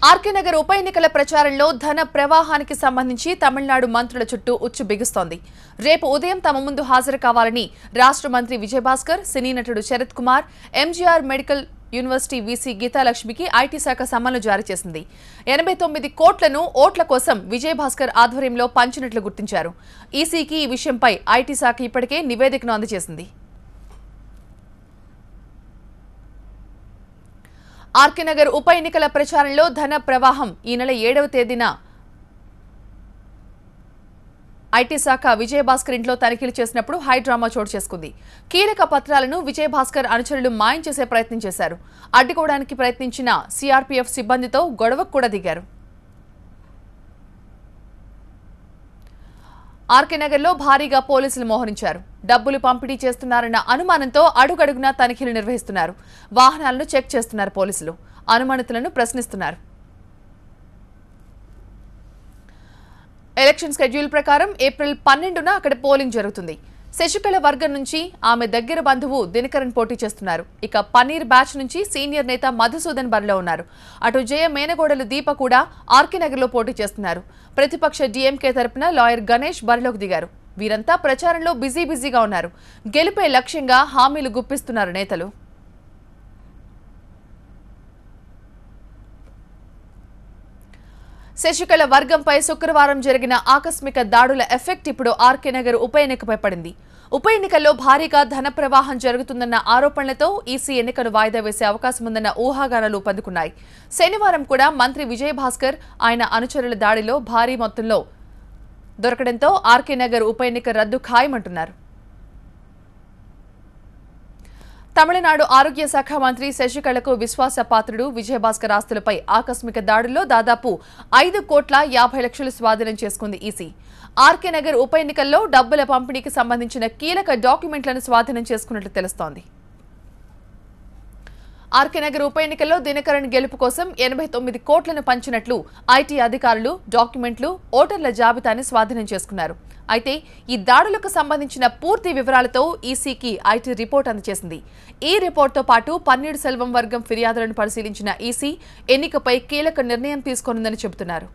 RK Nagar ఉప ఎన్నికల ప్రచారంలో ధన ప్రవాహానికి సంబంధించి తమిళనాడు మంత్రుల చుట్టూ ఉచ్చు బిగుస్తోంది. రేపు ఉదయం తమ ముందు హాజరు కావాలని రాష్ట్ర మంత్రి విజయభాస్కర్, సినీ నటుడు Sarath Kumar, MGR medical university VC గీతాలక్ష్మికి ఐటీ శాఖ సమన్లు జారీ చేసింది. 89 కోట్లను ఓట్ల కోసం విజయభాస్కర్ ఆధ్వర్యంలో పంచినట్లు గుర్తించారు. ఈసీకి ఈ విషయంపై ఐటీ శాఖ ఇప్పటికే నివేదికను అందజేసింది. ఆర్కే నగర్ ఉప ఎన్నికల ప్రచారంలో ధన ప్రవాహం ఈ నెల 7వ తేదీన ఐటీ శాఖ విజయభాస్కర్ ఇంట్లో తనిఖీలు చేసినప్పుడు హైడ్రామా చోటు చేసుకుంది. కీలక పత్రాలను విజయభాస్కర్ అనుచరులు మాయం చేసే ప్రయత్నం చేశారు. అడ్డుకోవడానికి ప్రయత్నించిన సీఆర్పీఎఫ్ సిబ్బందితో గొడవకు కూడా దిగారు. ఆర్కే నగర్లో భారీగా పోలీసులు మోహరించారు. డబ్బులు పంపిణీ చేస్తున్నారన్న అనుమానంతో అడుగడుగునా తనిఖీలు నిర్వహిస్తున్నారు. వాహనాలను చెక్ చేస్తున్నారు పోలీసులు. అనుమానితులను ప్రశ్నిస్తున్నారు. ఎలక్షన్ షెడ్యూల్ ప్రకారం ఏప్రిల్ 12న అక్కడ పోలింగ్ జరుగుతుంది. శశికళ వర్గం నుంచి ఆమె దగ్గర బంధువు దినకరన్ పోటీ చేస్తున్నారు. ఇక పన్నీర్ బ్యాచ్ నుంచి సీనియర్ నేత మధుసూదన్ బరిలో ఉన్నారు. అటు జయ మేనగోడలు దీప కూడా ఆర్కే నగర్లో పోటీ చేస్తున్నారు. ప్రతిపక్ష డీఎంకే తరపున లాయర్ గణేష్ బరిలోకి దిగారు. వీరంతా ప్రచారంలో బిజీగా ఉన్నారు. గెలుపే లక్ష్యంగా హామీలు గుప్పిస్తున్నారు నేతలు. శశికళ వర్గంపై శుక్రవారం జరిగిన ఆకస్మిక దాడుల ఎఫెక్ట్ ఇప్పుడు ఆర్కే నగర్ ఉప ఎన్నికపై పడింది. ఉప ఎన్నికల్లో భారీగా ధన ప్రవాహం జరుగుతుందన్న ఆరోపణలతో ఈసీ ఎన్నికను వాయిదా వేసే అవకాశం ఉందన్న ఊహాగానాలు పందుకున్నాయి. శనివారం కూడా మంత్రి విజయభాస్కర్ ఆయన అనుచరుల దాడిలో భారీ మొత్తంలో దొరకడంతో ఆర్కే నగర్ ఉప ఎన్నిక రద్దు ఖాయమంటున్నారు. తమిళనాడు ఆరోగ్య శాఖ మంత్రి శశికళకు విశ్వాస పాత్రుడు విజయభాస్కర్ ఆస్తులపై ఆకస్మిక దాడుల్లో దాదాపు 5,50,00,000 స్వాధీనం చేసుకుంది ఈసీ. ఆర్కే నగర్ ఉప ఎన్నికల్లో డబ్బుల పంపిణీకి సంబంధించిన కీలక డాక్యుమెంట్లను స్వాధీనం చేసుకున్నట్లు తెలుస్తోంది. ఆర్కే నగర్ ఉప ఎన్నికల్లో దినకరన్ గెలుపు కోసం 89 కోట్లను పంచినట్లు ఐటీ అధికారులు డాక్యుమెంట్లు, ఓటర్ల జాబితాని స్వాధీనం చేసుకున్నారు. అయితే ఈ దాడులకు సంబంధించిన పూర్తి వివరాలతో ఈసీకి ఐటీ రిపోర్ట్ అందజేసింది. ఈ రిపోర్ట్తో పాటు పన్నీర్ సెల్వం వర్గం ఫిర్యాదులను పరిశీలించిన ఈసీ ఎన్నికపై కీలక నిర్ణయం తీసుకోనుందని చెబుతున్నారు.